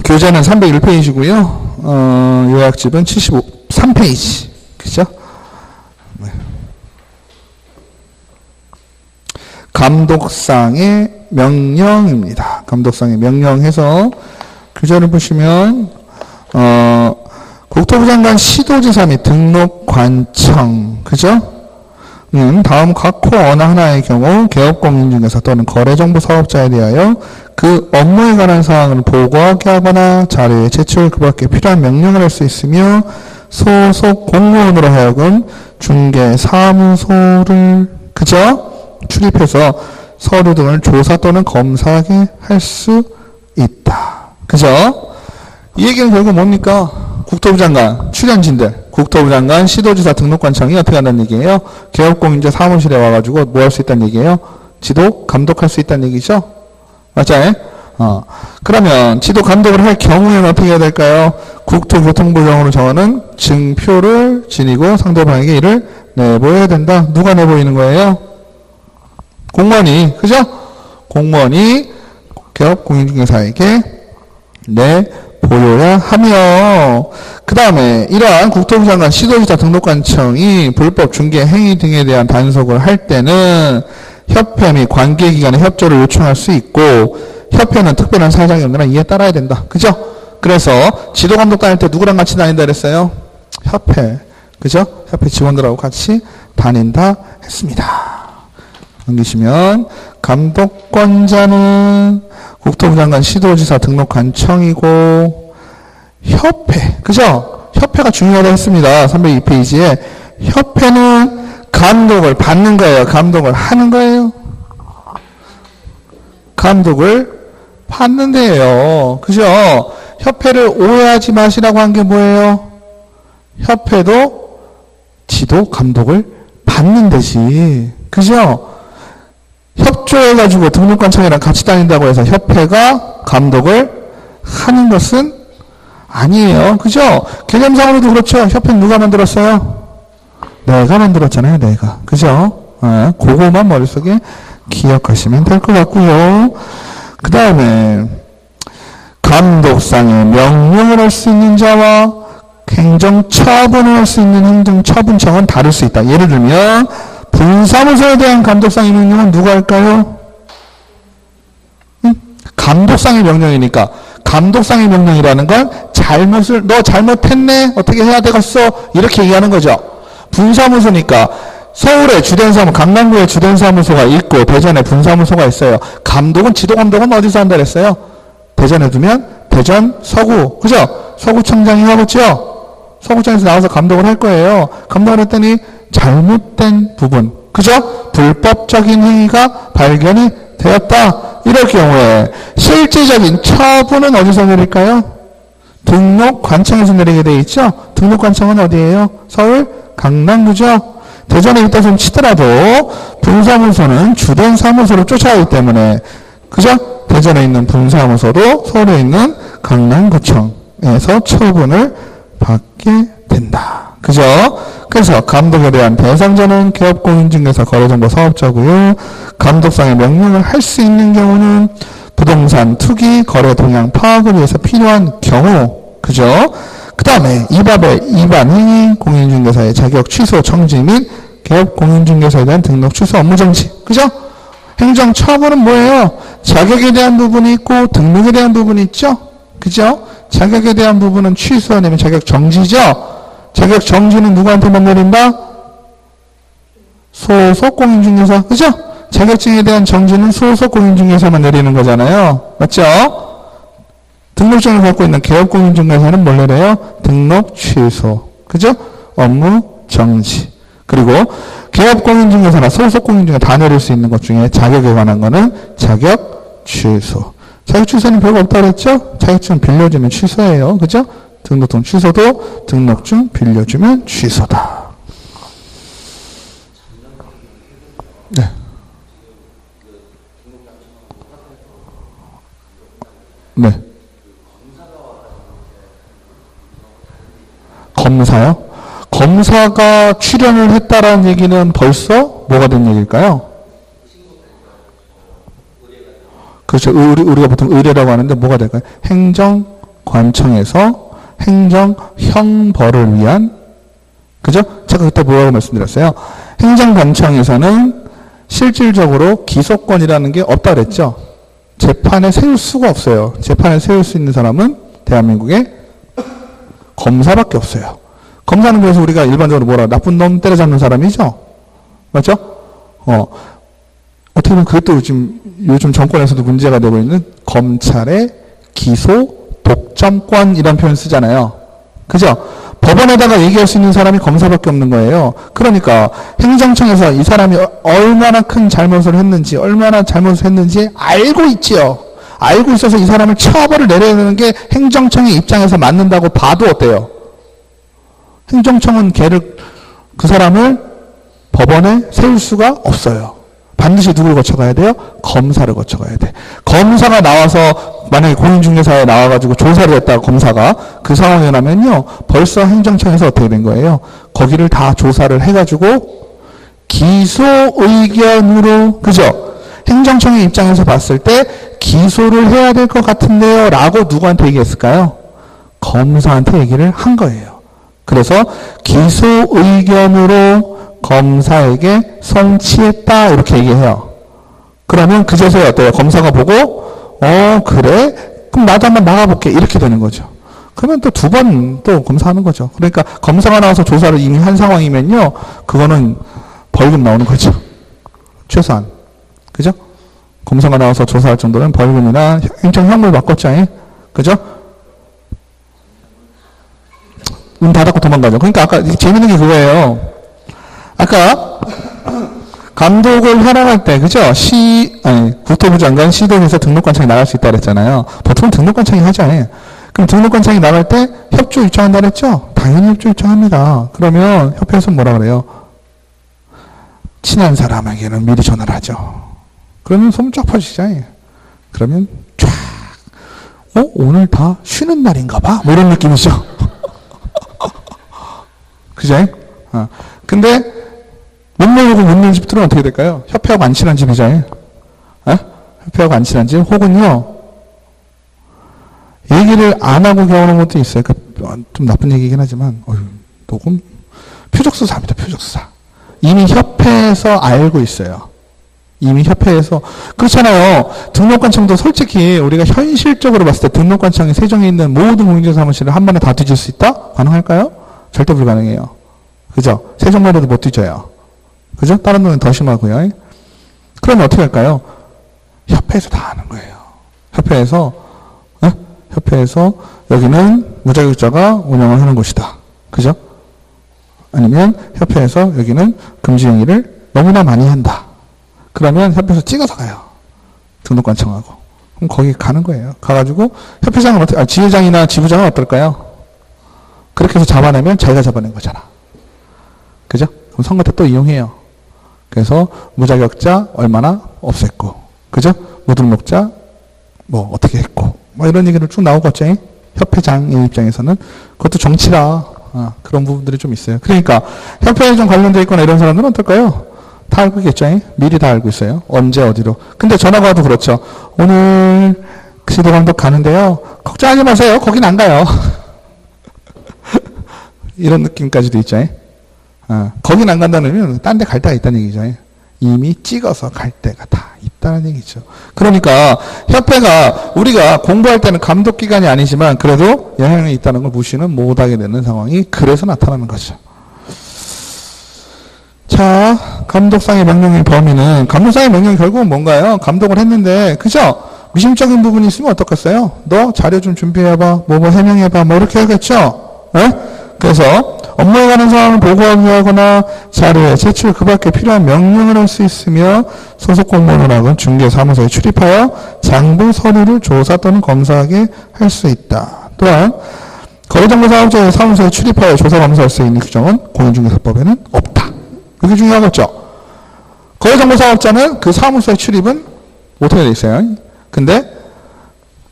교재는 301페이지고요. 요약집은 73페이지. 그죠? 네. 감독상의 명령입니다. 감독상의 명령해서 교재를 보시면 국토부 장관 시도지사 및 등록관청, 그죠? 다음 각 코 어느 하나의 경우 개업공인중개사 또는 거래정보 사업자에 대하여 그 업무에 관한 사항을 보고하게 하거나 자료의 제출 그 밖에 필요한 명령을 할 수 있으며 소속 공무원으로 하여금 중개사무소를 그죠? 출입해서 서류 등을 조사 또는 검사하게 할 수 있다. 그죠? 이 얘기는 결국 뭡니까? 국토부 장관, 출연진들, 국토부 장관, 시도지사, 등록관청이 어떻게 한다는 얘기예요? 개업공인자 사무실에 와가지고 뭐 할 수 있다는 얘기예요? 지도, 감독할 수 있다는 얘기죠? 맞아요? 그러면 지도 감독을 할 경우에는 어떻게 해야 될까요? 국토교통부령으로 정하는 증표를 지니고 상대방에게 이를 내보여야 된다. 누가 내보이는 거예요? 공무원이, 그죠? 공무원이 개업공인중개사에게 내보여야 하며, 그 다음에 이러한 국토부 장관, 시도지사, 등록관청이 불법 중개 행위 등에 대한 단속을 할 때는 협회 및 관계기관의 협조를 요청할 수 있고, 협회는 특별한 사정이 없는 한 이에 따라야 된다. 그죠? 그래서 지도감독 다닐 때 누구랑 같이 다닌다 그랬어요? 협회. 그죠? 협회 직원들하고 같이 다닌다 했습니다. 넘기시면 감독권자는 국토부 장관, 시도지사, 등록관청이고 협회. 그죠? 협회가 중요하다 했습니다. 302페이지에 협회는 감독을 받는 거예요? 감독을 하는 거예요? 감독을 받는 데예요. 그죠? 협회를 오해하지 마시라고 한 게 뭐예요? 협회도 지도 감독을 받는 데지. 그죠? 협조해가지고 등록관청이랑 같이 다닌다고 해서 협회가 감독을 하는 것은 아니에요. 그죠? 개념상으로도 그렇죠. 협회는 누가 만들었어요? 내가 만들었잖아요. 내가. 그죠? 그거만 머릿속에 기억하시면 될 것 같고요. 그 다음에 감독상의 명령을 할 수 있는 자와 행정처분을 할 수 있는 행정처분청은 다를 수 있다. 예를 들면 분사무소에 대한 감독상의 명령은 누가 할까요? 감독상의 명령이니까 감독상의 명령이라는 건 잘못을 너 잘못했네 어떻게 해야 되겠어 이렇게 얘기하는 거죠. 분사무소니까 서울에 주된 사무소, 강남구에 주된 사무소가 있고 대전에 분사무소가 있어요. 감독은 지도감독은 어디서 한다 그랬어요? 대전에 두면 대전 서구, 그죠? 서구청장이 하겠죠? 서구청에서 나와서 감독을 할 거예요. 감독을 했더니 잘못된 부분, 그죠? 불법적인 행위가 발견이 되었다. 이럴 경우에 실질적인 처분은 어디서 내릴까요? 등록관청에서 내리게 되어 있죠? 등록관청은 어디예요? 서울, 강남구죠? 대전에 있다 손 치더라도 분사무소는 주된 사무소를 쫓아가기 때문에 그죠? 대전에 있는 분사무소도 서울에 있는 강남구청에서 처분을 받게 된다. 그죠? 그래서 감독에 대한 대상자는 개업공인중개사 거래정보 사업자고요. 감독상의 명령을 할 수 있는 경우는 부동산 투기 거래 동향 파악을 위해서 필요한 경우, 그죠? 그 다음에 이 법의 위반 행위, 공인중개사의 자격 취소 정지 및 개업공인중개사에 대한 등록 취소 업무 정지. 그죠? 행정처분은 뭐예요? 자격에 대한 부분이 있고 등록에 대한 부분이 있죠? 그죠? 자격에 대한 부분은 취소 아니면 자격 정지죠? 자격 정지는 누구한테만 내린다? 소속 공인중개사. 그죠? 자격증에 대한 정지는 소속 공인중개사만 내리는 거잖아요. 맞죠? 등록증을 갖고 있는 개업공인중개사는 뭘 내려요? 등록 취소. 그죠? 업무 정지. 그리고 개업공인중개사나 소속공인중개사 다 내릴 수 있는 것 중에 자격에 관한 거는 자격 취소. 자격 취소는 별거 없다고 그랬죠? 자격증 빌려주면 취소예요. 그죠? 등록증 취소도 등록증 빌려주면 취소다. 네. 네. 검사요? 검사가 출연을 했다라는 얘기는 벌써 뭐가 된 얘기일까요? 그렇죠. 우리가 보통 의뢰라고 하는데 뭐가 될까요? 행정 관청에서 행정 형벌을 위한, 그죠? 제가 그때 뭐라고 말씀드렸어요? 행정관청에서는 실질적으로 기소권이라는 게 없다 그랬죠? 재판에 세울 수가 없어요. 재판에 세울 수 있는 사람은 대한민국에 검사밖에 없어요. 검사는 그래서 우리가 일반적으로 뭐라, 나쁜 놈 때려잡는 사람이죠? 맞죠? 어떻게 보면 그것도 요즘 정권에서도 문제가 되고 있는 검찰의 기소 독점권이라는 표현 쓰잖아요. 그죠? 법원에다가 얘기할 수 있는 사람이 검사밖에 없는 거예요. 그러니까 행정청에서 이 사람이 얼마나 큰 잘못을 했는지, 얼마나 잘못을 했는지 알고 있지요. 알고 있어서 이 사람을 처벌을 내려야 되는 게 행정청의 입장에서 맞는다고 봐도 어때요? 행정청은 그 사람을 법원에 세울 수가 없어요. 반드시 누구를 거쳐가야 돼요? 검사를 거쳐가야 돼. 검사가 나와서 만약에 공인중개사에 나와가지고 조사를 했다, 검사가 그 상황에 나면요, 벌써 행정청에서 어떻게 된 거예요? 거기를 다 조사를 해가지고 기소 의견으로, 그죠? 행정청의 입장에서 봤을 때 기소를 해야 될 것 같은데요 라고 누구한테 얘기했을까요? 검사한테 얘기를 한 거예요. 그래서 기소 의견으로 검사에게 송치했다 이렇게 얘기해요. 그러면 그제서야 어때요? 검사가 보고 그래? 그럼 나도 한번 나가볼게 이렇게 되는 거죠. 그러면 또 두 번 또 검사하는 거죠. 그러니까 검사가 나와서 조사를 이미 한 상황이면요, 그거는 벌금 나오는 거죠. 최소한. 그죠? 검사가 나와서 조사할 정도는 벌금이나 행정형벌 받겠죠. 그죠? 문 닫았고 도망가죠. 그러니까 아까 재밌는 게 그거예요. 아까 감독을 하러 때, 그죠? 국토부 장관 시도에서 등록관청이 나갈 수 있다 그랬잖아요. 보통 등록관청이 하죠. 그럼 등록관청이 나갈 때 협조 요청한다 그랬죠? 당연히 협조 요청합니다. 그러면 협회에서 뭐라 그래요? 친한 사람에게는 미리 전화를 하죠. 그러면 소문 쫙 퍼지죠. 그러면 쫙, 오늘 다 쉬는 날인가 봐? 뭐 이런 느낌이죠. 그죠? 근데 못 모르고 묻는 집들은 어떻게 될까요? 협회하고 안 친한 집이죠. 협회하고 안 친한 집, 혹은요, 얘기를 안 하고 겨우는 것도 있어요. 그러니까 좀 나쁜 얘기긴 하지만, 녹음? 표적수사입니다, 표적수사. 이미 협회에서 알고 있어요. 이미 협회에서. 그렇잖아요. 등록관청도 솔직히 우리가 현실적으로 봤을 때 등록관청이 세종에 있는 모든 공인중개사 사무실을 한 번에 다 뒤질 수 있다? 가능할까요? 절대 불가능해요. 그죠? 세종만 해도 못 뒤져요. 그죠? 다른 데는 더 심하고요. 그러면 어떻게 할까요? 협회에서 다 하는 거예요. 협회에서 여기는 무자격자가 운영을 하는 곳이다. 그죠? 아니면 협회에서 여기는 금지 행위를 너무나 많이 한다. 그러면 협회에서 찍어서 가요. 등록관청하고. 그럼 거기 가는 거예요. 가가지고 협회장은 어떻게, 지회장이나 지부장은 어떨까요? 그렇게 해서 잡아내면 자기가 잡아낸 거잖아. 그죠? 그럼 선거 때 또 이용해요. 그래서 무자격자 얼마나 없앴고, 그죠? 무등록자 뭐 어떻게 했고, 뭐 이런 얘기를 쭉 나오겠죠. 협회장의 입장에서는 그것도 정치라 그런 부분들이 좀 있어요. 그러니까 협회에 좀 관련돼 있거나 이런 사람들은 어떨까요? 다 알고 있겠죠. 미리 다 알고 있어요. 언제 어디로. 근데 전화가 와도 그렇죠. 오늘 시도감독 가는데요. 걱정하지 마세요. 거긴 안 가요. 이런 느낌까지도 있죠. 거긴 안 간다는 의미는 딴 데 갈 데가 있다는 얘기죠. 이미 찍어서 갈 데가 다 있다는 얘기죠. 그러니까 협회가 우리가 공부할 때는 감독기관이 아니지만 그래도 영향이 있다는 걸 무시는 못하게 되는 상황이 그래서 나타나는 거죠. 자, 감독상의 명령의 범위는, 감독상의 명령이 결국은 뭔가요? 감독을 했는데, 그죠? 미심적인 부분이 있으면 어떻겠어요? 너 자료 좀 준비해봐, 뭐 해명해봐, 뭐 이렇게 하겠죠? 그래서 업무에 관한 사항을 보고하기 하거나 자료의 제출 그 밖에 필요한 명령을 할 수 있으며 소속 공무원은 중개사무소에 출입하여 장부 서류를 조사 또는 검사하게 할 수 있다. 또한 거래정보사업자의 사무소에 출입하여 조사 검사할 수 있는 규정은 공인중개사법에는 없다. 그게 중요하겠죠. 거래정보사업자는 그 사무소에 출입은 못하게 돼 있어요. 근데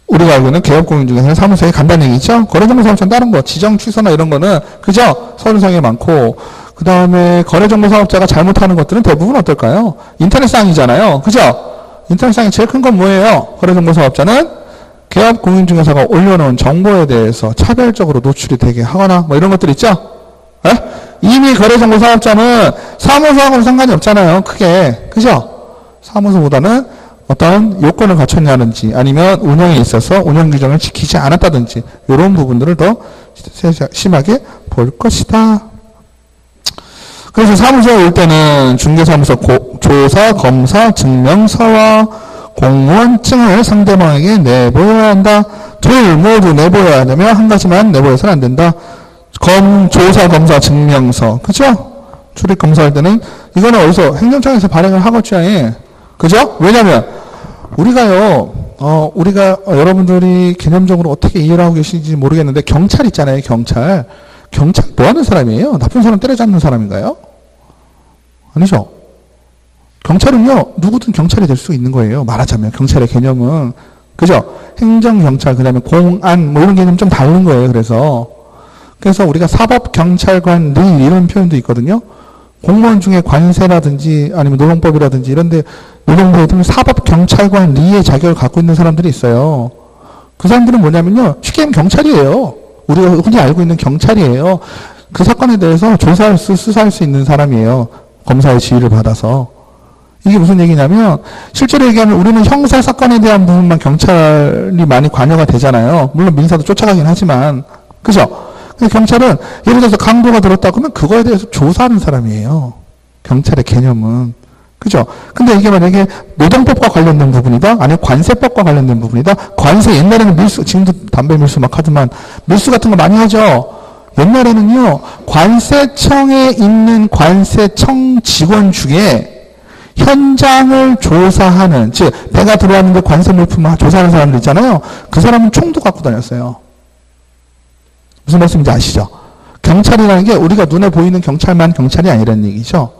우리가 알고 있는 개업공인중개사는 사무소에 간다는 얘기죠. 거래정보사업자는 다른 거, 지정 취소나 이런 거는 그죠? 서류상에 많고, 그 다음에 거래정보사업자가 잘못하는 것들은 대부분 어떨까요? 인터넷상이잖아요. 그죠? 인터넷상이 제일 큰 건 뭐예요? 거래정보사업자는 개업공인중개사가 올려놓은 정보에 대해서 차별적으로 노출이 되게 하거나 뭐 이런 것들 있죠? 에? 이미 거래정보사업자는 사무소하고는 상관이 없잖아요. 크게. 그죠? 사무소보다는 어떤 요건을 갖췄냐든지 아니면 운영에 있어서 운영 규정을 지키지 않았다든지 이런 부분들을 더 심하게 볼 것이다. 그래서 사무소에 올 때는 중개사무소 조사, 검사, 증명서와 공무원증을 상대방에게 내보여야 한다. 둘 모두 내보여야 되며 한 가지만 내보여서는 안 된다. 조사, 검사, 증명서. 그죠? 출입 검사할 때는 이거는 어디서 행정청에서 발행을 하겠죠. 그죠? 왜냐면 우리가요. 우리가 여러분들이 개념적으로 어떻게 이해를 하고 계신지 모르겠는데 경찰 있잖아요. 경찰 뭐 하는 사람이에요? 나쁜 사람 때려잡는 사람인가요? 아니죠. 경찰은요, 누구든 경찰이 될 수 있는 거예요. 말하자면, 경찰의 개념은. 그죠? 행정경찰, 그 다음에 공안, 뭐 이런 개념 좀 다른 거예요. 그래서 우리가 사법경찰관리 이런 표현도 있거든요. 공무원 중에 관세라든지 아니면 노동법이라든지 이런데 노동부에 들면 사법경찰관리의 자격을 갖고 있는 사람들이 있어요. 그 사람들은 뭐냐면요. 쉽게 하면 경찰이에요. 우리가 흔히 알고 있는 경찰이에요. 그 사건에 대해서 수사할 수 있는 사람이에요. 검사의 지휘를 받아서. 이게 무슨 얘기냐면 실제로 얘기하면 우리는 형사사건에 대한 부분만 경찰이 많이 관여가 되잖아요. 물론 민사도 쫓아가긴 하지만. 그죠? 근데 경찰은 예를 들어서 강도가 들었다 그러면 그거에 대해서 조사하는 사람이에요. 경찰의 개념은. 그죠? 근데 이게 만약에 노동법과 관련된 부분이다? 아니면 관세법과 관련된 부분이다? 관세 옛날에는 밀수, 지금도 담배 밀수 막 하지만 밀수 같은 거 많이 하죠? 옛날에는요, 관세청에 있는 관세청 직원 중에 현장을 조사하는, 즉, 배가 들어왔는데 관세 물품을 조사하는 사람들 있잖아요. 그 사람은 총도 갖고 다녔어요. 무슨 말씀인지 아시죠? 경찰이라는 게 우리가 눈에 보이는 경찰만 경찰이 아니라는 얘기죠.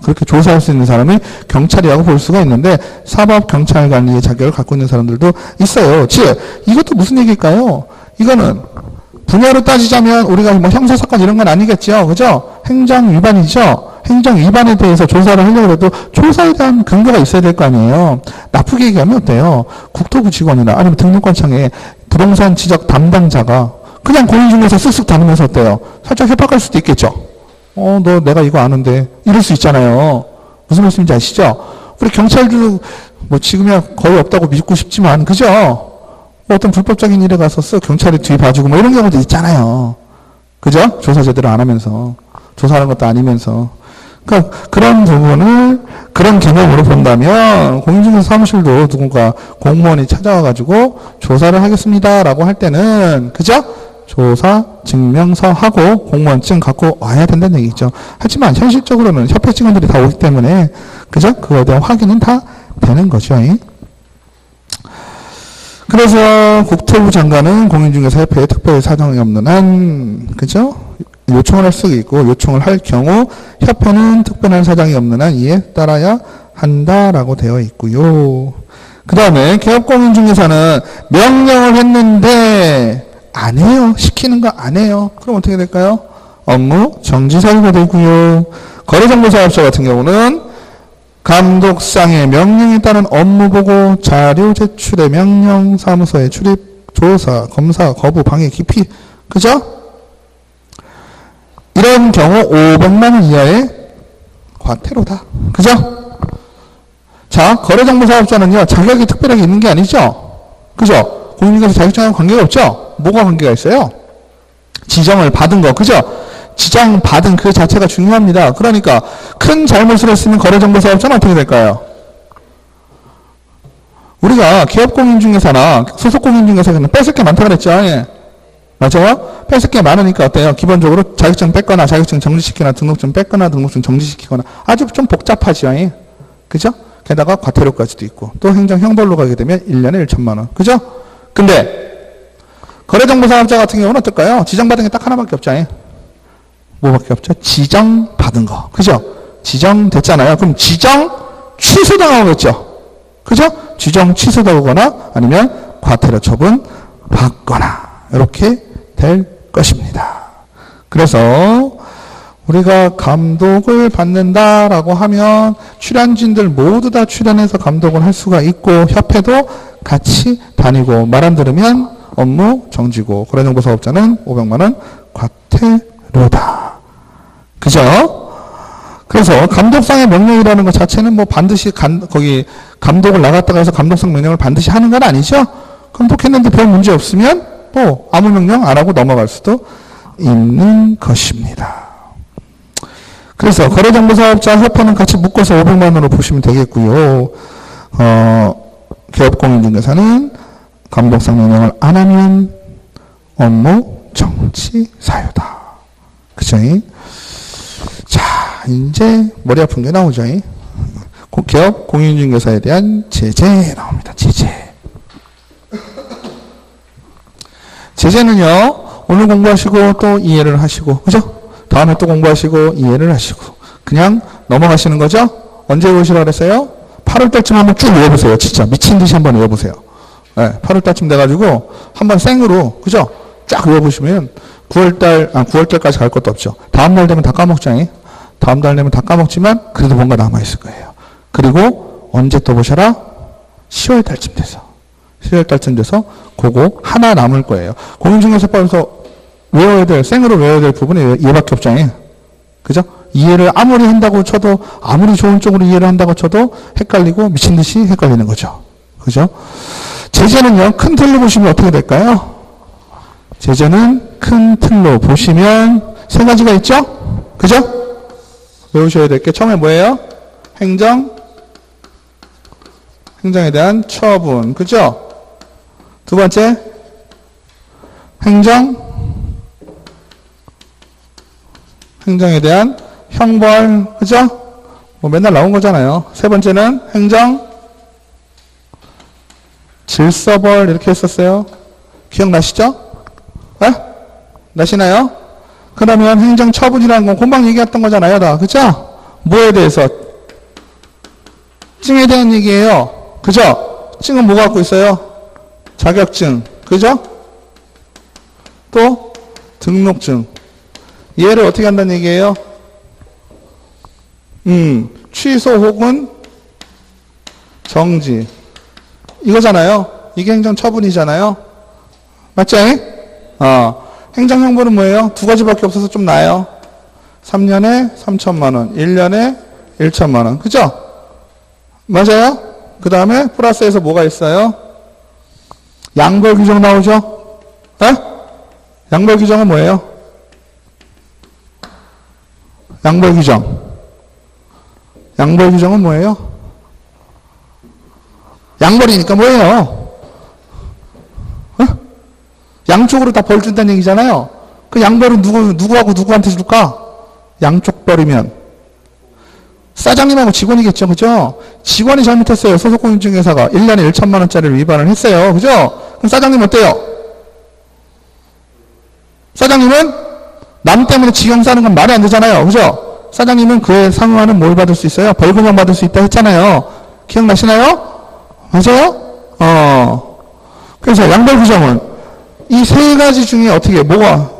그렇게 조사할 수 있는 사람이 경찰이라고 볼 수가 있는데, 사법경찰관리의 자격을 갖고 있는 사람들도 있어요. 즉, 이것도 무슨 얘기일까요? 이거는, 분야로 따지자면 우리가 뭐 형사사건 이런 건 아니겠죠. 그죠? 행정위반이죠. 행정위반에 대해서 조사를 하려고 해도 조사에 대한 근거가 있어야 될 거 아니에요. 나쁘게 얘기하면 어때요? 국토부 직원이나 아니면 등록관청에 부동산 지적 담당자가 그냥 공인중개사 쓱쓱 다니면서 어때요? 살짝 협박할 수도 있겠죠. 너 내가 이거 아는데 이럴 수 있잖아요. 무슨 말씀인지 아시죠? 우리 경찰도 뭐 지금이야 거의 없다고 믿고 싶지만 그죠? 어떤 불법적인 일에 가서 쓱 경찰이 뒤 봐주고 뭐 이런 경우도 있잖아요. 그죠? 조사 제대로 안 하면서 조사하는 것도 아니면서 그러니까 그런 부분을 그런 개념으로 본다면 공인중개사 사무실도 누군가 공무원이 찾아와가지고 조사를 하겠습니다라고 할 때는 그죠? 조사 증명서 하고 공무원증 갖고 와야 된다는 얘기죠. 하지만 현실적으로는 협회 직원들이 다 오기 때문에 그죠? 그거에 대한 확인은 다 되는 거죠. 그래서 국토부 장관은 공인중개사협회에 특별 사정이 없는 한 그죠? 요청을 할 수 있고 요청을 할 경우 협회는 특별한 사정이 없는 한 이에 따라야 한다라고 되어 있고요. 그 다음에 개업공인중개사는 명령을 했는데 안 해요. 시키는 거 안 해요. 그럼 어떻게 될까요? 업무 정지 사유가 되고요. 거래정보사업자 같은 경우는 감독상의 명령에 따른 업무보고, 자료 제출의 명령, 사무소의 출입, 조사, 검사, 거부, 방해, 기피. 그죠? 이런 경우 500만 원 이하의 과태료다. 그죠? 자, 거래정보사업자는요, 자격이 특별하게 있는 게 아니죠? 그죠? 공인중개사 자격증하고 관계가 없죠? 뭐가 관계가 있어요? 지정을 받은 거. 그죠? 지정받은 그 자체가 중요합니다. 그러니까 큰 잘못을 했으면 거래정보사업자는 어떻게 될까요? 우리가 기업공인중개사나 소속공인중개사는 뺏을 게 많다고 그랬죠. 예. 맞아요? 뺏을 게 많으니까 어때요? 기본적으로 자격증 뺏거나 자격증 정지시키거나 등록증 뺏거나 등록증 정지시키거나 아주 좀 복잡하죠. 예. 그죠? 게다가 과태료까지도 있고 또 행정형벌로 가게 되면 1년에 1천만 원. 그죠? 근데 거래정보사업자 같은 경우는 어떨까요? 지정받은 게 딱 하나밖에 없죠. 예. 뭐밖에 없죠? 지정받은 거. 그죠? 지정됐잖아요. 그럼 지정 취소당하겠죠? 그죠? 지정 취소당하거나 아니면 과태료 처분 받거나 이렇게 될 것입니다. 그래서 우리가 감독을 받는다라고 하면 출연진들 모두 다 출연해서 감독을 할 수가 있고 협회도 같이 다니고 말 안 들으면 업무 정지고 거래정보 사업자는 500만 원 과태료다. 그죠? 그래서 감독상의 명령이라는 것 자체는 뭐 반드시 거기 감독을 나갔다가 해서 감독상 명령을 반드시 하는 건 아니죠. 감독했는데 별 문제 없으면 뭐 아무 명령 안 하고 넘어갈 수도 있는 것입니다. 그래서 거래정보사업자 협회는 같이 묶어서 500만 원으로 보시면 되겠고요. 기업공인중개사는 감독상 명령을 안 하면 업무 정지 사유다. 그죠? 자, 이제 머리 아픈 게 나오죠. 기업 공인중개사에 대한 제재 나옵니다. 제재는요, 오늘 공부하시고 또 이해를 하시고, 그죠? 다음에 또 공부하시고 이해를 하시고 그냥 넘어가시는 거죠? 언제 외우시라고 그랬어요? 8월달쯤 한번 쭉 외워보세요. 진짜 미친 듯이 한번 외워보세요. 네, 8월달쯤 돼가지고 한번 생으로, 그죠? 쫙 외워보시면 9월달까지 갈 것도 없죠. 다음날 되면 다 까먹잖아요. 다음 달 되면 다 까먹지만 그래도 뭔가 남아있을 거예요. 그리고 언제 또 보셔라? 10월달쯤 돼서. 10월달쯤 돼서 그거 하나 남을 거예요. 공인중개사법에서 외워야 될, 생으로 외워야 될 부분이 얘밖에 없잖아요. 그죠? 이해를 아무리 한다고 쳐도, 아무리 좋은 쪽으로 이해를 한다고 쳐도 헷갈리고 미친 듯이 헷갈리는 거죠. 그죠? 제재는요, 큰 틀로 보시면 어떻게 될까요? 제재는 큰 틀로 보시면 세 가지가 있죠? 그죠? 외우셔야 될 게 처음에 뭐예요? 행정에 대한 처분. 그죠? 두 번째, 행정에 대한 형벌, 그죠? 뭐 맨날 나온 거잖아요. 세 번째는 질서벌 이렇게 했었어요. 기억나시죠? 네? 나시나요? 그러면 행정처분이라는 건 금방 얘기했던 거잖아요, 다. 그죠? 뭐에 대해서? 증에 대한 얘기예요. 그죠? 증은 뭐 갖고 있어요? 자격증. 그죠? 또 등록증. 얘를 어떻게 한다는 얘기예요? 취소 혹은 정지. 이거잖아요. 이게 행정처분이잖아요. 맞죠? 행정형벌은 뭐예요? 두 가지밖에 없어서 좀 나아요. 3년에 3천만 원, 1년에 1천만 원. 그죠? 맞아요? 그 다음에 플러스에서 뭐가 있어요? 양벌 규정 나오죠? 네? 양벌 규정은 뭐예요? 양벌 규정은 뭐예요? 양벌이니까 뭐예요? 양쪽으로 다 벌 준다는 얘기잖아요. 그 양벌은 누구하고 누구한테 줄까? 양쪽 벌이면 사장님하고 직원이겠죠. 그죠? 직원이 잘못했어요. 소속공인중개사가 1년에 1천만 원짜리를 위반을 했어요. 그죠? 그럼 사장님 어때요? 사장님은 남 때문에 지경 싸는 건 말이 안 되잖아요. 그죠? 사장님은 그에 상응하는 뭘 받을 수 있어요? 벌금형 받을 수 있다 했잖아요. 기억나시나요? 맞아요? 그래서 양벌 규정은 이 세 가지 중에 어떻게, 뭐가,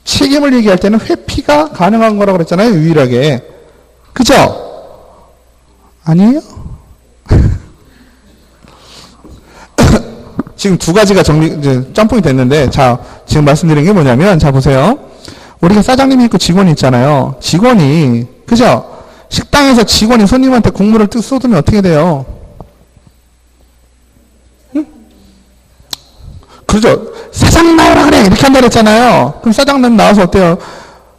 책임을 얘기할 때는 회피가 가능한 거라고 그랬잖아요. 유일하게. 그죠? 아니에요? 지금 두 가지가 이제 짬뽕이 됐는데, 자, 지금 말씀드린 게 뭐냐면, 자, 보세요. 우리가 사장님이 있고 직원이 있잖아요. 직원이, 그죠? 식당에서 직원이 손님한테 국물을 쏟으면 어떻게 돼요? 응? 그렇죠. 사장님 나오라 그래! 이렇게 한다 그랬잖아요. 그럼 사장님 나와서 어때요?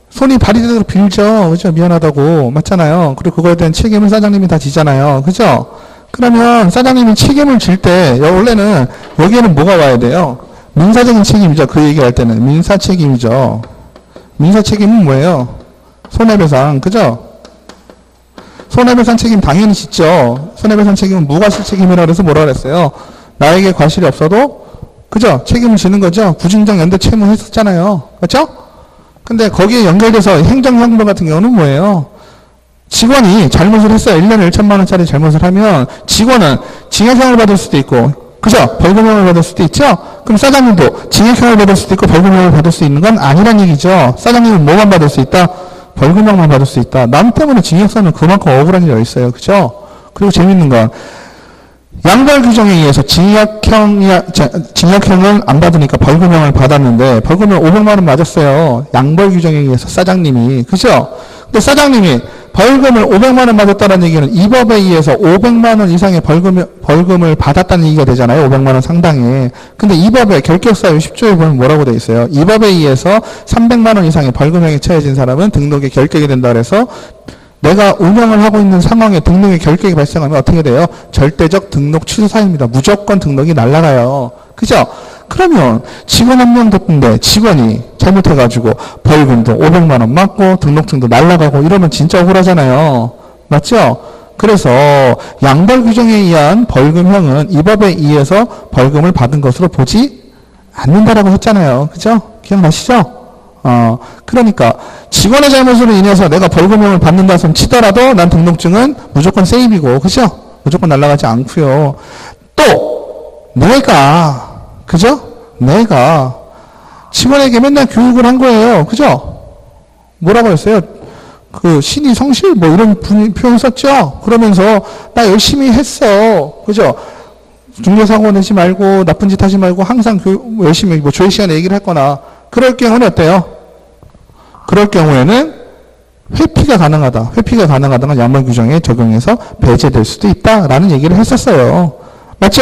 손이 발이 되도록 빌죠. 그죠? 미안하다고. 맞잖아요. 그리고 그거에 대한 책임을 사장님이 다 지잖아요. 그죠? 그러면 사장님이 책임을 질 때, 원래는 여기에는 뭐가 와야 돼요? 민사적인 책임이죠. 그 얘기할 때는. 민사 책임이죠. 민사 책임은 뭐예요? 손해배상. 그죠? 손해배상 책임 당연히 짓죠. 손해배상 책임은 무과실 책임이라 그래서 뭐라 그랬어요? 나에게 과실이 없어도, 그죠? 책임을 지는 거죠. 부진정 연대 채무 했었잖아요. 그렇죠? 근데 거기에 연결돼서 행정형벌 같은 경우는 뭐예요? 직원이 잘못을 했어요. 1년에 1천만 원짜리 잘못을 하면 직원은 징역형을 받을 수도 있고, 그죠? 벌금형을 받을 수도 있죠? 그럼 사장님도 징역형을 받을 수도 있고 벌금형을 받을 수 있는 건 아니란 얘기죠. 사장님은 뭐만 받을 수 있다? 벌금형만 받을 수 있다. 남 때문에 징역사는 그만큼 억울한 일이 있어요. 그죠? 그리고 재밌는 건 양벌 규정에 의해서 징역형을 안 받으니까 벌금형을 받았는데 벌금을 500만 원 맞았어요. 양벌 규정에 의해서 사장님이. 그죠? 근데 사장님이 벌금을 500만 원 맞았다는 얘기는 이 법에 의해서 500만 원 이상의 벌금을 받았다는 얘기가 되잖아요. 500만 원 상당의. 근데 이 법에 결격사유 10조에 보면 뭐라고 돼 있어요? 이 법에 의해서 300만 원 이상의 벌금형에 처해진 사람은 등록에 결격이 된다 그래서 내가 운영을 하고 있는 상황에 등록에 결격이 발생하면 어떻게 돼요? 절대적 등록 취소 사유입니다. 무조건 등록이 날아가요. 그죠? 그러면 직원 한 명 뒀는데 직원이 잘못해가지고 벌금도 500만 원 맞고 등록증도 날아가고 이러면 진짜 억울하잖아요. 맞죠? 그래서 양벌 규정에 의한 벌금형은 이 법에 의해서 벌금을 받은 것으로 보지 않는다라고 했잖아요. 그죠? 기억나시죠? 그러니까 직원의 잘못으로 인해서 내가 벌금형을 받는다 손 치더라도 난 등록증은 무조건 세이브이고, 그죠? 무조건 날아가지 않고요. 또 내가, 그죠? 내가 직원에게 맨날 교육을 한 거예요. 그죠? 뭐라고 했어요? 그 신이 성실 뭐 이런 표현 썼죠? 그러면서 나 열심히 했어. 그죠? 중대사고 내지 말고 나쁜 짓 하지 말고 항상 열심히 뭐 조회 시간에 얘기를 했거나 그럴 경우는 어때요? 그럴 경우에는 회피가 가능하다. 회피가 가능하다는 양벌 규정에 적용해서 배제될 수도 있다라는 얘기를 했었어요. 맞죠?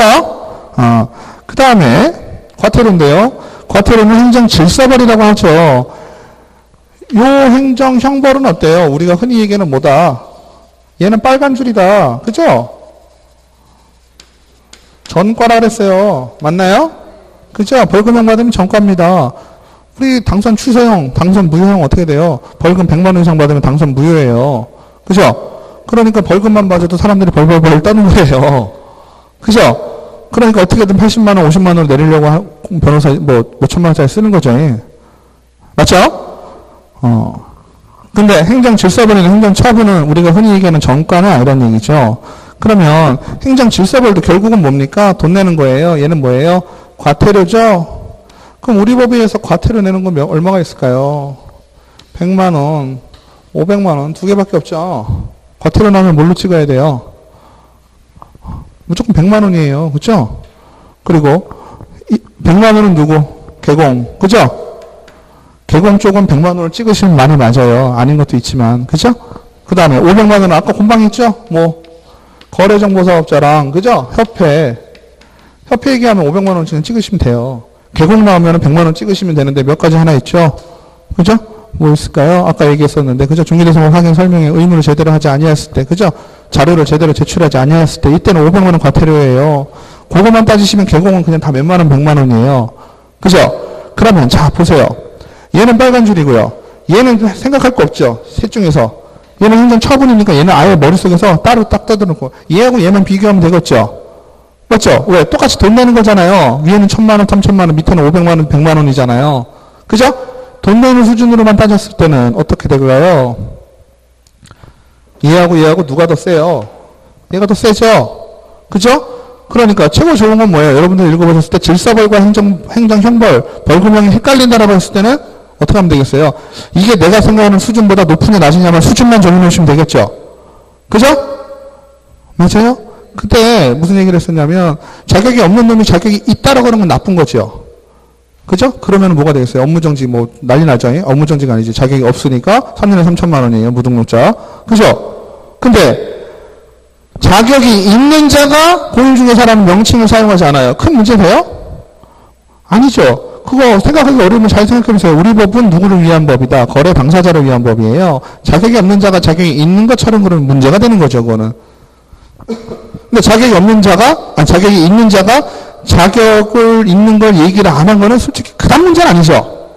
그 다음에 과태료인데요. 과태료는 행정 질서벌이라고 하죠. 요 행정 형벌은 어때요? 우리가 흔히 얘기하는 뭐다? 얘는 빨간 줄이다. 그죠? 전과라 그랬어요. 맞나요? 그죠? 벌금형 받으면 전과입니다. 우리 당선 취소형, 당선 무효형 어떻게 돼요? 벌금 100만 원 이상 받으면 당선 무효예요. 그죠? 그러니까 벌금만 받아도 사람들이 벌벌벌 떠는 거예요. 그죠? 그러니까 어떻게든 80만 원, 50만 원을 내리려고 변호사 뭐 5천만 원짜리 쓰는 거죠. 맞죠? 근데 행정 질서벌이나 행정 처분은 우리가 흔히 얘기하는 전과는 아니라는 얘기죠. 그러면 행정 질서벌도 결국은 뭡니까? 돈 내는 거예요. 얘는 뭐예요? 과태료죠? 그럼 우리 법에 의해서 과태료 내는 건 얼마가 있을까요? 100만 원, 500만 원, 두 개밖에 없죠. 과태료 나오면 뭘로 찍어야 돼요? 무조건 100만 원이에요. 그죠? 그리고 100만 원은 누구? 개공. 그죠? 개공 쪽은 100만 원을 찍으시면 많이 맞아요. 아닌 것도 있지만. 그죠? 그 다음에 500만 원은 아까 금방 했죠? 뭐 거래정보사업자랑 그죠? 협회 얘기하면 500만 원씩은 찍으시면 돼요. 개공 나오면 100만 원 찍으시면 되는데 몇 가지 하나 있죠? 그죠? 뭐 있을까요? 아까 얘기했었는데, 그죠? 중개대상호 확인 설명에 의무를 제대로 하지 아니했을 때, 그죠? 자료를 제대로 제출하지 아니했을 때, 이때는 500만 원 과태료예요. 그거만 따지시면 개공은 그냥 다 몇만 원, 100만 원이에요. 그죠? 그러면, 자, 보세요. 얘는 빨간 줄이고요. 얘는 생각할 거 없죠? 셋 중에서. 얘는 행정 처분이니까 얘는 아예 머릿속에서 따로 딱 떠들어놓고, 얘하고 얘만 비교하면 되겠죠? 맞죠? 왜? 똑같이 돈 내는 거잖아요. 위에는 1000만 원, 3000만 원, 밑에는 500만 원, 100만 원이잖아요. 그죠? 돈 내는 수준으로만 따졌을 때는 어떻게 될까요? 얘하고 누가 더 세요? 얘가 더 세죠? 그죠? 그러니까 최고 좋은 건 뭐예요? 여러분들 읽어보셨을 때 질서벌과 행정형벌, 벌금형이 헷갈린다라고 했을 때는 어떻게 하면 되겠어요? 이게 내가 생각하는 수준보다 높으냐 낮으냐만 수준만 정해놓으시면 되겠죠? 그죠? 맞아요? 그때 무슨 얘기를 했었냐면 자격이 없는 놈이 자격이 있다라고 하는 건 나쁜 거죠. 그죠? 그러면 뭐가 되겠어요? 업무정지 뭐 난리 나죠? 업무정지가 아니지. 자격이 없으니까 3년에 3천만 원이에요. 무등록자. 그죠? 근데 자격이 있는 자가 공인중개사라는 명칭을 사용하지 않아요. 큰 문제 돼요? 아니죠. 그거 생각하기 어려우면 잘 생각해보세요. 우리 법은 누구를 위한 법이다. 거래 당사자를 위한 법이에요. 자격이 없는 자가 자격이 있는 것처럼 그러면 문제가 되는 거죠. 그거는. 근데 자격이 있는 자가 자격을 있는 걸 얘기를 안 한 거는 솔직히 그다음 문제는 아니죠.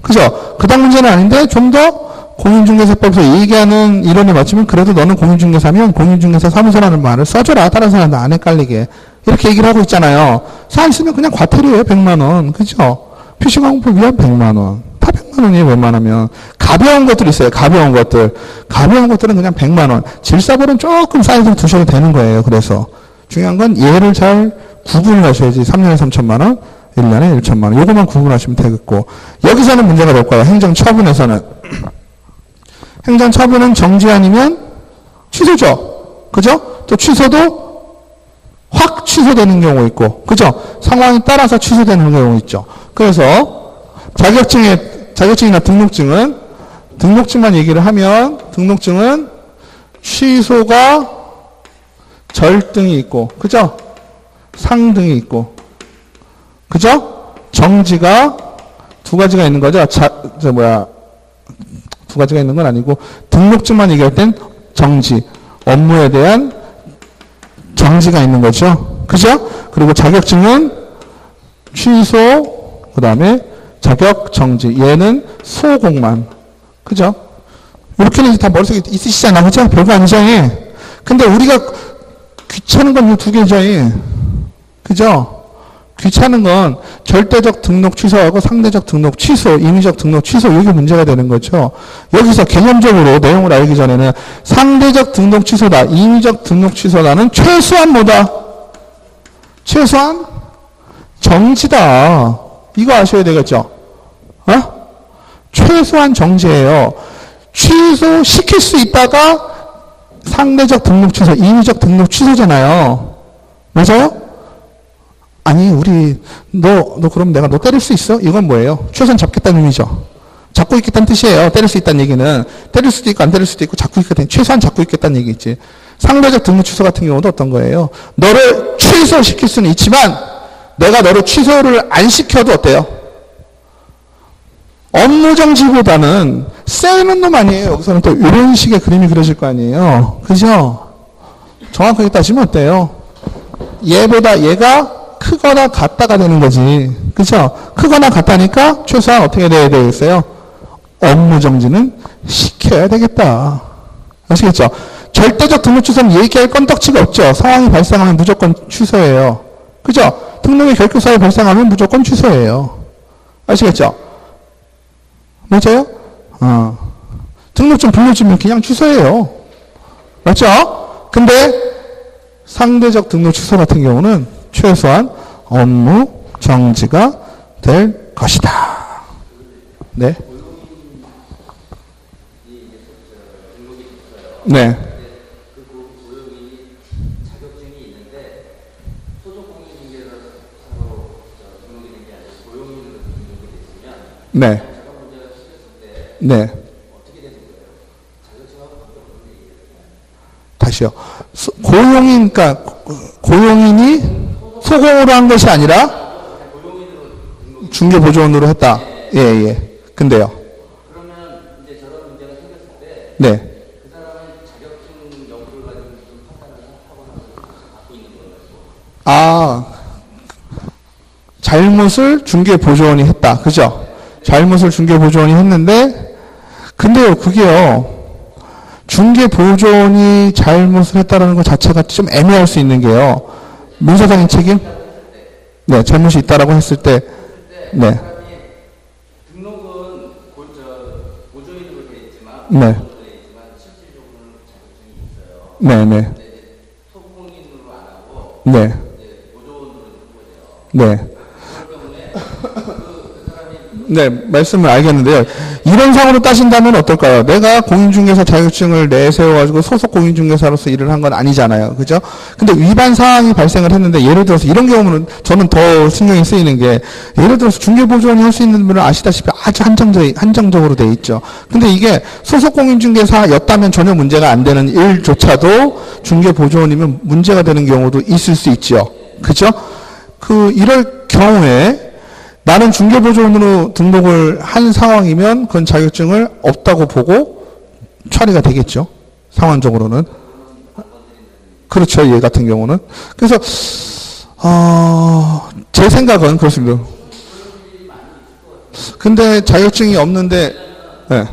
그죠? 그다음 문제는 아닌데 좀 더 공인중개사법에서 얘기하는 이론에 맞추면 그래도 너는 공인중개사면 공인중개사 사무소라는 말을 써줘라. 다른 사람들 안 헷갈리게. 이렇게 얘기를 하고 있잖아요. 사 있으면 그냥 과태료예요. 100만 원. 그죠? 피싱왕법 위한 100만 원. 다 100만 원이에요. 웬만하면. 가벼운 것들 있어요. 가벼운 것들. 가벼운 것들은 그냥 100만 원. 질서벌은 조금 사이즈를 두셔도 되는 거예요. 그래서. 중요한 건 얘를 잘 구분을 하셔야지. 3년에 3천만 원, 1년에 1천만 원. 요것만 구분하시면 되겠고. 여기서는 문제가 될까요? 행정처분에서는. 행정처분은 정지 아니면 취소죠. 그죠? 또 취소도 확 취소되는 경우 있고, 그죠? 상황에 따라서 취소되는 경우 있죠. 그래서 자격증이나 등록증만 얘기를 하면 등록증은 취소가 절등이 있고, 그죠? 상등이 있고, 그죠? 정지가 두 가지가 있는 거죠. 두 가지가 있는 건 아니고, 등록증만 얘기할 땐 정지, 업무에 대한 정지가 있는 거죠. 그죠? 그리고 자격증은 취소, 그 다음에 자격 정지. 얘는 소공만. 그죠? 이렇게는 이제 다 머릿속에 있으시잖아. 그죠? 별거 아니죠? 근데 우리가 귀찮은 건 이 두 개죠. 그죠? 귀찮은 건 절대적 등록 취소하고 상대적 등록 취소, 임의적 등록 취소, 이게 문제가 되는 거죠. 여기서 개념적으로 내용을 알기 전에는 상대적 등록 취소다, 임의적 등록 취소다는 최소한 뭐다? 최소한 정지다. 이거 아셔야 되겠죠? 최소한 정지예요. 취소시킬 수 있다가 상대적 등록 취소, 임의적 등록 취소잖아요. 맞아요? 아니, 너 그럼 너 때릴 수 있어? 이건 뭐예요? 최소한 잡겠다는 의미죠. 잡고 있겠다는 뜻이에요. 때릴 수 있다는 얘기는. 때릴 수도 있고, 안 때릴 수도 있고, 잡고 있겠다는, 최소한 잡고 있겠다는 얘기지. 상대적 등록 취소 같은 경우도 어떤 거예요? 너를 취소시킬 수는 있지만, 내가 너를 취소를 안 시켜도 어때요? 업무정지보다는 세는 놈 아니에요. 여기서는 또 이런 식의 그림이 그려질 거 아니에요. 그죠? 정확하게 따지면 어때요? 얘보다 얘가 크거나 같다가 되는 거지. 그죠? 크거나 같다니까 최소한 어떻게 돼야 되겠어요? 업무정지는 시켜야 되겠다. 아시겠죠? 절대적 등록 취소는 얘기할 건덕지가 없죠. 상황이 발생하면 무조건 취소예요. 그죠? 등록의 결격사항이 발생하면 무조건 취소예요. 아시겠죠? 맞아요? 등록증 불려주면 그냥 취소예요. 맞죠? 근데 상대적 등록 취소 같은 경우는 최소한 업무 정지가 될 것이다. 네. 네. 네. 네. 다시요. 그러니까 고용인이 소공으로 한 것이 아니라 중개보조원으로 했다. 예. 근데요. 그러면 이제 저런 문제가 생겼을 때 네. 그 사람은 자격증 연구를 가지고 좀 판단을 하거나 갖고 있는 거예요. 잘못을 중개보조원이 했다. 그죠? 잘못을 중개보조원이 했는데, 근데요, 그게요, 중개보조원이 잘못을 했다라는 것 자체가 좀 애매할 수 있는 게요, 민사상의 책임? 네, 잘못이 있다라고 했을 때, 네. 등록은 보조인으로 되어 있지만, 네. 실질적으로는 자격증이 있어요. 네네. 소공인으로 안 하고, 네. 보조원으로 하는 거죠. 네. 네, 말씀을 알겠는데요. 이런 상으로 따진다면 어떨까요? 내가 공인중개사 자격증을 내세워가지고 소속 공인중개사로서 일을 한 건 아니잖아요. 그죠? 근데 위반 사항이 발생을 했는데, 예를 들어서 이런 경우는 저는 더 신경이 쓰이는 게, 예를 들어서 중개보조원이 할 수 있는 분은 아시다시피 아주 한정적으로 돼 있죠. 근데 이게 소속 공인중개사였다면 전혀 문제가 안 되는 일조차도 중개보조원이면 문제가 되는 경우도 있을 수 있죠. 그죠? 이럴 경우에 나는 중개보조원으로 등록을 한 상황이면 그건 자격증을 없다고 보고 처리가 되겠죠. 상황적으로는. 그렇죠. 얘 같은 경우는. 그래서 제 생각은 그렇습니다. 근데 자격증이 없는데 네.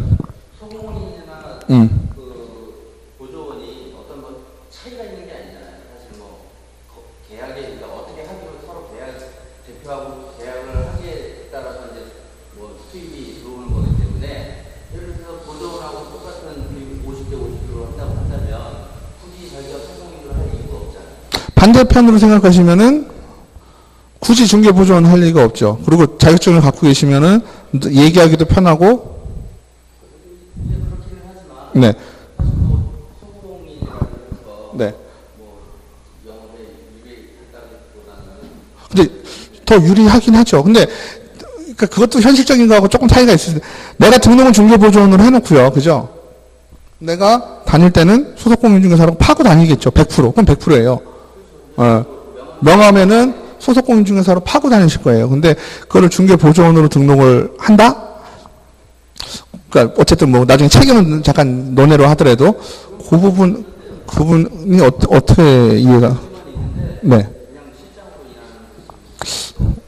보조원이 어떤 차이가 있는 게 아니잖아요. 사실 계약에 그러니까 어떻게 하기로 서로 대표하고 계약을 하기에 따라서 이제 수입이 들어오는 거기 때문에 예를 들어서 보조원하고 똑같은 50대 50%로 한다고 한다면 굳이 자기가 소공인으로 할 이유가 없잖아요. 반대편으로 생각하시면은 굳이 중개보조원 할 리가 없죠. 그리고 자격증을 갖고 계시면은 얘기하기도 편하고. 그렇기는 하지만 네. 소공인이라는 거 네. 뭐 영업에 유리하다기보다는 근데 더 유리하긴 하죠. 근데 그러니까 그것도 현실적인 거하고 조금 차이가 있어요. 내가 등록은 중개보조원으로 해놓고요. 그죠? 내가 다닐 때는 소속공인중개사라고 파고 다니겠죠. 100%. 그럼 100%예요. 명함에는 소속공인중개사로 파고 다니실 거예요. 근데 그거를 중개보조원으로 등록을 한다? 그러니까 어쨌든 뭐 나중에 책임은 잠깐 논의로 하더라도 그 부분이 어떻게 이해가? 네.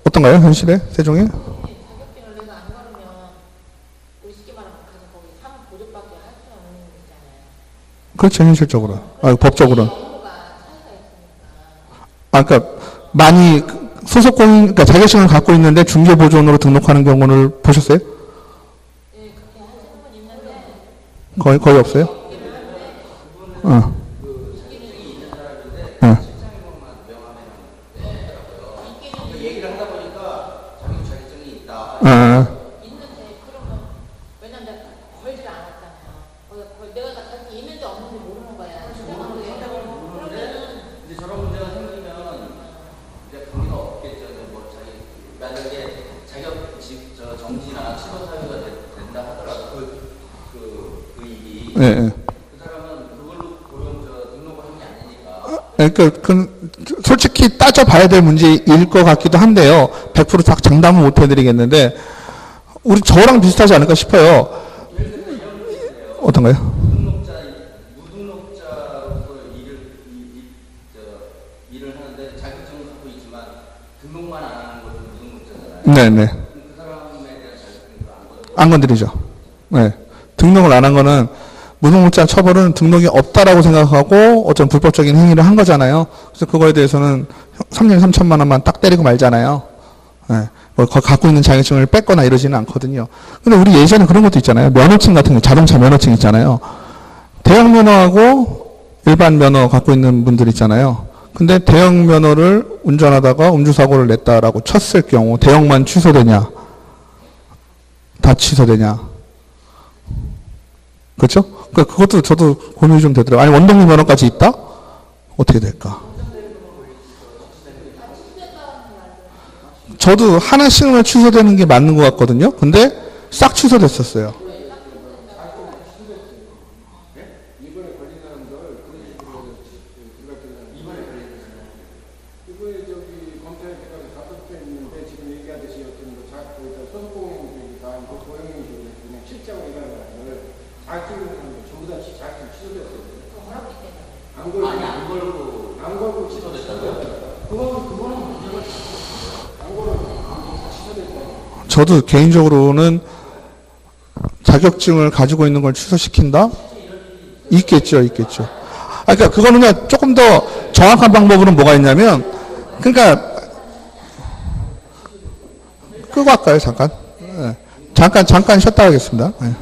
어떤가요? 현실에? 세종에? 자격증을 내가 안 걸으면 우리 쉽게 말하면 가서 거기 사무 보조밖에 할 수 없는 거잖아요. 그렇죠. 현실적으로. 법적으로. 업무가 차이가 있으니까. 그러니까 많이 소속공인, 그러니까 자격증을 갖고 있는데 중개보조원으로 등록하는 경우를 보셨어요? 네, 그렇게 하시는 분 있는데 거의 없어요? 얘기를 하다 보니까 자격증이 있다. 있는데 그러면 왜냐면 내가 걸질 않았잖아요. 내가 다 자격증 있는지 없는지 모르는 거야. 그러면은 이제 저런 문제가 생기면 이제 관계가 없겠죠. 뭐 자기 만약에 정지나 치료 사유가 된다 하더라도 그 일이 그 사람은 그걸로 등록을 한 게 아니니까. 그러니까 솔직히 따져봐야 될 문제일 것 같기도 한데요. 100%딱 장담은 못 해드리겠는데 우리 저랑 비슷하지 않을까 싶어요. 어떤가요? 무등록자로서 일을 하는데 자격증을 갖고 있지만 등록만 안 하는 것도 무등록자잖아요. 네네. 그 사람에 대한 자격증을 안 건드리죠. 네. 등록을 안 한 거는 무등록자 처벌은 등록이 없다라고 생각하고 어떤 불법적인 행위를 한 거잖아요. 그래서 그거에 대해서는 3년 3천만 원만 딱 때리고 말잖아요. 네. 뭐 갖고 있는 자격증을 뺏거나 이러지는 않거든요. 근데 우리 예전에 그런 것도 있잖아요. 면허증 같은 거, 자동차 면허증 있잖아요. 대형 면허하고 일반 면허 갖고 있는 분들 있잖아요. 근데 대형 면허를 운전하다가 음주사고를 냈다라고 쳤을 경우 대형만 취소되냐? 다 취소되냐? 그렇죠? 그러니까 그것도 저도 고민이 좀 되더라고요. 아니 원동력 면허까지 있다? 어떻게 될까? 저도 하나씩만 취소되는 게 맞는 것 같거든요. 근데 싹 취소됐었어요. 이번에 검찰 때까지 갔었는데 지금 얘기하듯이 어떤 소속공인이니까 고용인이 그냥 실장으로 일하는 거를 자격증을 하는데 전부 다 자격증 취소됐어요. 안 걸고 취소됐다고요? 그거는 문제가 안 걸고 취소됐다고. 저도 개인적으로는 자격증을 가지고 있는 걸 취소시킨다? 있겠죠. 그러니까 그거는요, 조금 더 정확한 방법으로는 뭐가 있냐면, 그러니까, 끄고 할까요, 잠깐? 네. 잠깐 쉬었다 하겠습니다. 네.